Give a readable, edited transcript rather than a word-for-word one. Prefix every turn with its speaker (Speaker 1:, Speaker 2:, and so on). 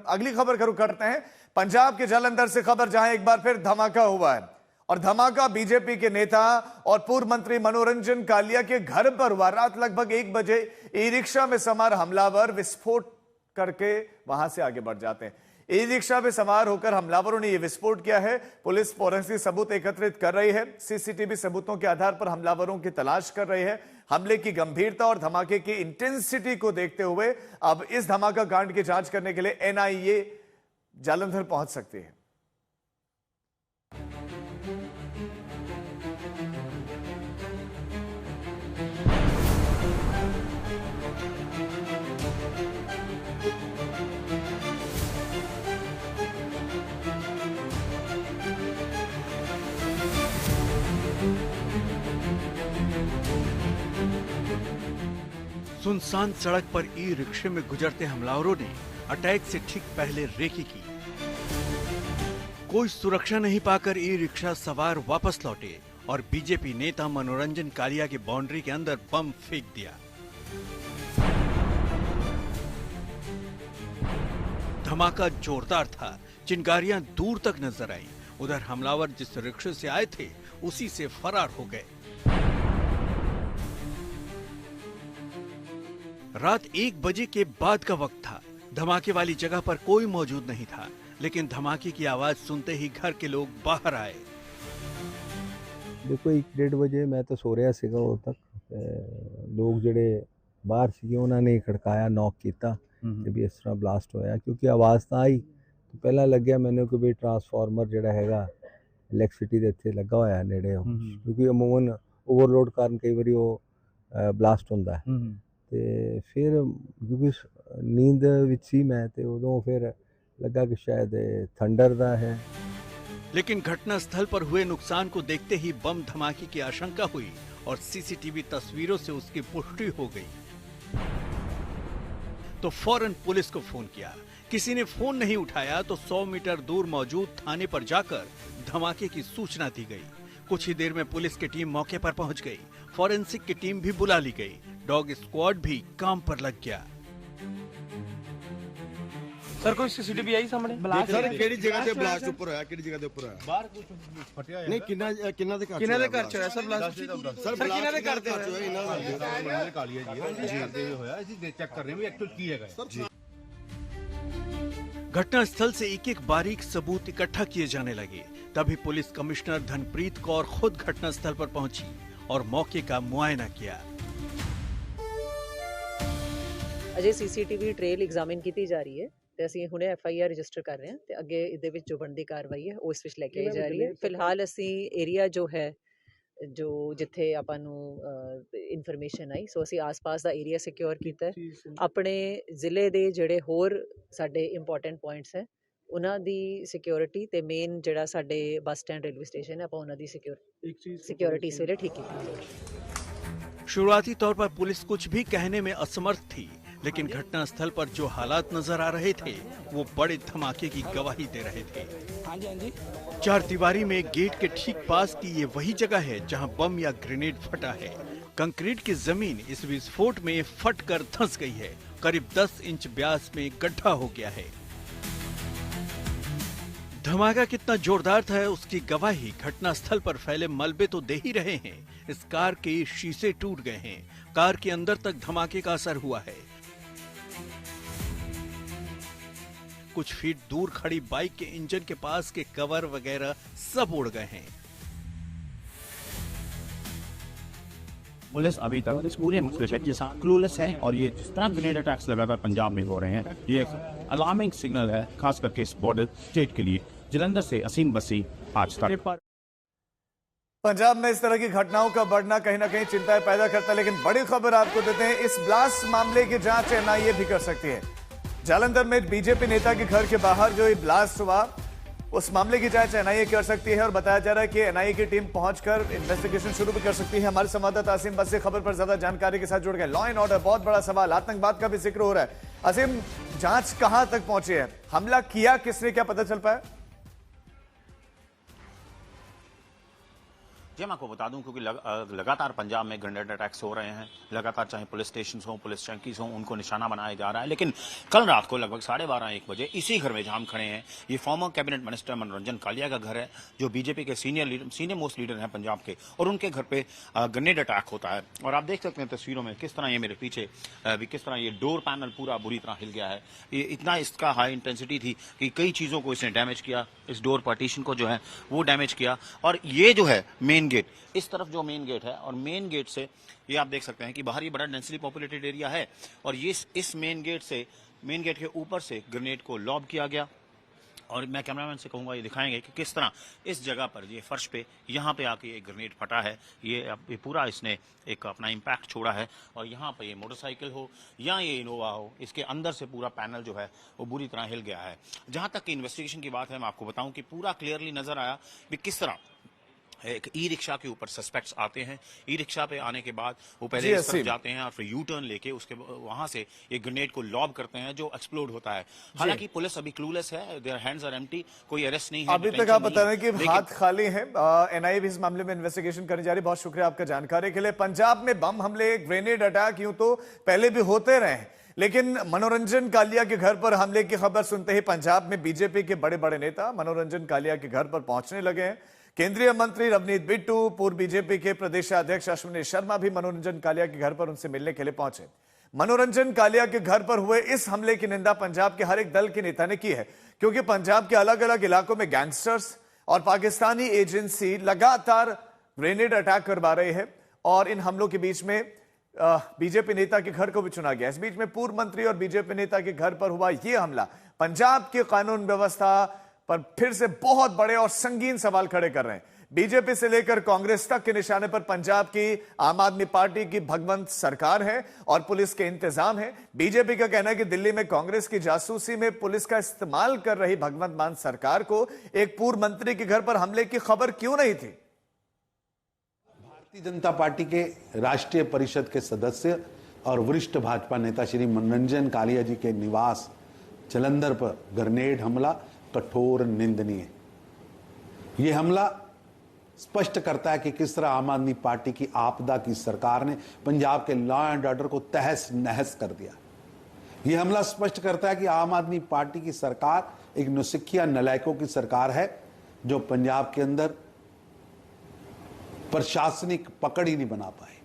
Speaker 1: अगली खबर शुरू करते हैं पंजाब के जालंधर से खबर, जहां एक बार फिर धमाका हुआ है और धमाका बीजेपी के नेता और पूर्व मंत्री मनोरंजन कालिया के घर पर हुआ। रात लगभग 1 बजे ई रिक्शा में सवार हमलावर विस्फोट करके वहां से आगे बढ़ जाते हैं। ई रिक्शा में सवार होकर हमलावरों ने यह विस्फोट किया है। पुलिस फोरेंसिक सबूत एकत्रित कर रही है। सीसीटीवी सबूतों के आधार पर हमलावरों की तलाश कर रही है। हमले की गंभीरता और धमाके की इंटेंसिटी को देखते हुए अब इस धमाका कांड की जांच करने के लिए एनआईए जालंधर पहुंच सकती है।
Speaker 2: सुनसान सड़क पर ई रिक्शे में गुजरते हमलावरों ने अटैक से ठीक पहले रेकी की। कोई सुरक्षा नहीं पाकर ई रिक्शा सवार वापस लौटे और बीजेपी नेता मनोरंजन कालिया की बाउंड्री के अंदर बम फेंक दिया। धमाका जोरदार था, चिंगारियां दूर तक नजर आईं। उधर हमलावर जिस रिक्शे से आए थे उसी से फरार हो गए। रात 1 बजे के बाद का वक्त था। धमाके वाली जगह पर कोई मौजूद नहीं था, लेकिन धमाके की आवाज सुनते ही घर के लोग बाहर आए।
Speaker 3: देखो 1-1:30 वजे मैं तो सो रहा सीगा उद तक। लोग ਜਿਹੜੇ ਬਾਹਰ ਸੀਗੇ ਉਹਨਾਂ ਨੇ ਖੜਕਾਇਆ, ਨੌਕ ਕੀਤਾ ਕਿ ਵੀ ਇਸ ਤਰ੍ਹਾਂ ਬਲਾਸਟ ਹੋਇਆ। ਕਿਉਂਕਿ ਆਵਾਜ਼ ਤਾਂ ਆਈ ਤਾਂ ਪਹਿਲਾਂ ਲੱਗਿਆ ਮੈਨੂੰ ਕਿ ਵੀ ਟਰਾਂਸਫਾਰਮਰ ਜਿਹੜਾ ਹੈਗਾ ਇਲੈਕਟ੍ਰਿਸਿਟੀ ਦੇ ਇੱਥੇ ਲੱਗਾ ਹੋਇਆ ਨੇੜੇ, ਕਿਉਂਕਿ ਅਮੂਮਨ ਓਵਰਲੋਡ ਕਾਰਨ ਕਈ ਵਾਰੀ ਉਹ ਬਲਾਸਟ ਹੁੰਦਾ ਹੈ। ਤੇ ਫਿਰ ਕਿਉਂਕਿ ਨੀਂਦ ਵਿੱਚ ਸੀ ਮੈਂ ਤੇ ਉਦੋਂ ਫਿਰ ਲੱਗਾ कि शायद थंडर ਦਾ है।
Speaker 2: लेकिन घटना स्थल पर हुए नुकसान को देखते ही बम धमाके की आशंका हुई और सीसीटीवी तस्वीरों से उसकी पुष्टि हो गई। तो फौरन पुलिस को फोन किया। किसी ने फोन नहीं उठाया तो 100 मीटर दूर मौजूद थाने पर जाकर धमाके की सूचना दी गई। कुछ ही देर में पुलिस की टीम मौके पर पहुंच गई। फॉरेंसिक की टीम भी बुला ली गई। डॉग स्क्वाड भी काम पर लग गया।
Speaker 4: सर कोई सीसीटीवी आई सामने?
Speaker 5: सर ਕਿਹੜੀ ਜਗ੍ਹਾ ਤੇ ਬਲਾਸਟ ਉੱਪਰ ਹੋਇਆ? ਕਿਹੜੀ ਜਗ੍ਹਾ ਦੇ ਉੱਪਰ ਹੋਇਆ?
Speaker 4: ਬਾਹਰ ਕੁਝ ਫਟਿਆ ਹੋਇਆ।
Speaker 5: ਨਹੀਂ ਕਿੰਨਾ ਦੇ ਘਰ?
Speaker 4: ਕਿੰਨਾ ਦੇ ਘਰ ਚ ਹੋਇਆ ਸਰ ਬਲਾਸਟ?
Speaker 5: ਸਰ ਕਿੰਨਾ ਦੇ ਘਰ ਤੇ ਹੋਇਆ?
Speaker 4: ਇਹਨਾਂ ਦੇ ਕਾਲੀਆ ਜੀ ਕਰਦੇ ਹੋਇਆ। ਅਸੀਂ ਚੈੱਕ ਕਰ ਰਹੇ ਹਾਂ ਵੀ ਐਕਚੁਅਲ ਕੀ ਹੈਗਾ ਸਰ।
Speaker 2: घटना स्थल से एक एक बारीक सबूत इकट्ठा किए जाने लगे। तभी पुलिस कमिश्नर धनप्रीत कौर खुद घटना स्थल पर पहुंची और मौके का मुआयना किया।
Speaker 6: अजे सीसीटीवी ट्रेल एग्जामिन की जा रही है ਤੇ ਅਸੀਂ ਹੁਣੇ ਐਫਆਈਆਰ ਰਜਿਸਟਰ ਕਰ ਰਹੇ ਹਾਂ ਤੇ ਅੱਗੇ ਇਹਦੇ ਵਿੱਚ ਜੋ ਬਣਦੀ ਕਾਰਵਾਈ ਹੈ ਉਹ ਇਸ ਵਿੱਚ ਲੈ ਕੇ ਜਾ ਰਹੀ ਹੈ। ਫਿਲਹਾਲ ਅਸੀਂ ਏਰੀਆ ਜੋ ਹੈ ਜੋ ਜਿੱਥੇ ਆਪਾਂ ਨੂੰ ਇਨਫੋਰਮੇਸ਼ਨ ਆਈ ਸੋ ਅਸੀਂ ਆਸ-ਪਾਸ ਦਾ ਏਰੀਆ ਸਿਕਿਉਰ ਕੀਤਾ ਹੈ। ਆਪਣੇ ਜ਼ਿਲ੍ਹੇ ਦੇ ਜਿਹੜੇ ਹੋਰ ਸਾਡੇ ਇੰਪੋਰਟੈਂਟ ਪੁਆਇੰਟਸ ਹੈ ਉਹਨਾਂ ਦੀ ਸਿਕਿਉਰਿਟੀ ਤੇ ਮੇਨ ਜਿਹੜਾ ਸਾਡੇ ਬੱਸ ਸਟੈਂਡ ਰੇਲਵੇ ਸਟੇਸ਼ਨ ਹੈ ਆਪਾਂ ਉਹਨਾਂ ਦੀ सिक्योरिटी इस वे ठीक की।
Speaker 2: शुरुआती तौर पर पुलिस कुछ भी कहने में असमर्थ थी, लेकिन घटना स्थल पर जो हालात नजर आ रहे थे वो बड़े धमाके की गवाही दे रहे थे। चार दीवारी में गेट के ठीक पास की ये वही जगह है जहां बम या ग्रेनेड फटा है। कंक्रीट की जमीन इस विस्फोट में फट कर धंस गई है। करीब 10 इंच व्यास में गड्ढा हो गया है। धमाका कितना जोरदार था उसकी गवाही घटना स्थल पर फैले मलबे तो दे ही रहे हैं। इस कार के शीशे टूट गए हैं। कार के अंदर तक धमाके का असर हुआ है। कुछ फीट दूर खड़ी बाइक के इंजन के पास के कवर वगैरह सब उड़ गए हैं।
Speaker 7: पुलिस अभी तक इस पूरे मसले के साथ क्लूलेस है और ये जिस तरह ग्रेनेड अटैक्स लगातार पंजाब में हो रहे हैं ये एक अलार्मिंग सिग्नल है, खास करके इस बॉर्डर स्टेट के लिए। जलंधर से असीम बसी, आज तक।
Speaker 1: पंजाब में इस तरह की घटनाओं का बढ़ना कहीं ना कहीं चिंताएं पैदा करता है, लेकिन बड़ी खबर आपको देते हैं, इस ब्लास्ट मामले की जांच एनआईए भी कर सकती है। जालंधर में बीजेपी नेता के घर के बाहर जो ब्लास्ट हुआ उस मामले की जांच एनआईए कर सकती है और बताया जा रहा है कि एनआईए की टीम पहुंचकर इन्वेस्टिगेशन शुरू भी कर सकती है। हमारे संवाददाता असीम बस से खबर पर ज्यादा जानकारी के साथ जुड़ गए। लॉ एंड ऑर्डर बहुत बड़ा सवाल, आतंकवाद का भी जिक्र हो रहा है। असीम, जांच कहां तक पहुंची है? हमला किया किसने, क्या पता चल पाया?
Speaker 7: जी मैं आपको बता दूं क्योंकि लगातार पंजाब में ग्रेनेड अटैक्स हो रहे हैं, लगातार चाहे पुलिस स्टेशन हो, पुलिस चौकीज हो, उनको निशाना बनाया जा रहा है। लेकिन कल रात को लगभग 12:30-1 बजे इसी घर में जहां हम खड़े हैं, ये फॉर्मर कैबिनेट मिनिस्टर मनोरंजन कालिया का घर है, जो बीजेपी के सीनियर मोस्ट लीडर हैं पंजाब के, और उनके घर पे ग्रेनेड अटैक होता है। और आप देख सकते हैं तस्वीरों में किस तरह ये मेरे पीछे भी किस तरह ये डोर पैनल पूरा बुरी तरह हिल गया है। ये इतना इसका हाई इंटेंसिटी थी कि कई चीजों को इसने डैमेज किया, इस डोर पार्टीशन को जो है वो डैमेज किया। और ये जो है मेन गेट, इस तरफ जो मेन गेट है, और मेन गेट से ये आप देख सकते हैं कि बाहर ये बड़ा डेंसली पॉपुलेटेड एरिया है, और ये इस मेन गेट के ऊपर से ग्रेनेड को लॉब किया गया। और मैं कैमरामैन से कहूंगा ये दिखाएंगे कि किस तरह इस जगह पर, ये फर्श पे, यहाँ पे आके ये ग्रेनेड फटा है। ये पूरा इसने एक अपना इम्पैक्ट छोड़ा है, और यहाँ पे ये मोटरसाइकिल हो या ये इनोवा हो, इसके अंदर से पूरा पैनल जो है वो बुरी तरह हिल गया है। जहां तक कि इन्वेस्टिगेशन की बात है, मैं आपको बताऊं कि पूरा क्लियरली नजर आया कि किस तरह एक ई रिक्शा के ऊपर सस्पेक्ट्स आते हैं। ई रिक्शा पे आने के बाद वो पहले इस तरफ जाते हैं और फिर यू टर्न लेके उसके वहां से एक ग्रेनेड को लॉब करते हैं जो एक्सप्लोड होता है। हालांकि पुलिस अभी क्लूलेस है, देयर हैंड्स आर एम्प्टी, कोई अरेस्ट नहीं है
Speaker 1: अभी तक। आप बता रहे हैं कि हाथ खाली है। एनआईए भी इस मामले में इन्वेस्टिगेशन करने जा रही है। बहुत शुक्रिया आपका जानकारी के लिए। पंजाब में बम हमले, ग्रेनेड अटैक यूं तो पहले भी होते रहे, लेकिन मनोरंजन कालिया के घर पर हमले की खबर सुनते ही पंजाब में बीजेपी के बड़े बड़े नेता मनोरंजन कालिया के घर पर पहुंचने लगे हैं। केंद्रीय मंत्री रवनीत बिट्टू, पूर्व बीजेपी के प्रदेशाध्यक्ष अश्विनी शर्मा भी मनोरंजन कालिया के घर पर उनसे मिलने के लिए पहुंचे। मनोरंजन कालिया के घर पर हुए इस हमले की निंदा पंजाब के हर एक दल के नेता ने की है, क्योंकि पंजाब के अलग अलग इलाकों में गैंगस्टर्स और पाकिस्तानी एजेंसी लगातार ग्रेनेड अटैक करवा रहे हैं, और इन हमलों के बीच में बीजेपी नेता के घर को भी चुना गया। इस बीच में पूर्व मंत्री और बीजेपी नेता के घर पर हुआ यह हमला पंजाब की कानून व्यवस्था पर फिर से बहुत बड़े और संगीन सवाल खड़े कर रहे हैं। बीजेपी से लेकर कांग्रेस तक के निशाने पर पंजाब की आम आदमी पार्टी की भगवंत सरकार है और पुलिस के इंतजाम है। बीजेपी का कहना है कि दिल्ली में कांग्रेस की जासूसी में पुलिस का इस्तेमाल कर रही भगवंत मान सरकार को एक पूर्व मंत्री के घर पर हमले की खबर क्यों नहीं थी।
Speaker 8: भारतीय जनता पार्टी के राष्ट्रीय परिषद के सदस्य और वरिष्ठ भाजपा नेता श्री मनोरंजन कालिया जी के निवास जलंधर पर ग्रेनेड हमला कठोर निंदनीय। यह हमला स्पष्ट करता है कि किस तरह आम आदमी पार्टी की आपदा की सरकार ने पंजाब के लॉ एंड ऑर्डर को तहस नहस कर दिया। यह हमला स्पष्ट करता है कि आम आदमी पार्टी की सरकार एक नौसिखिया नलायकों की सरकार है, जो पंजाब के अंदर प्रशासनिक पकड़ ही नहीं बना पाए।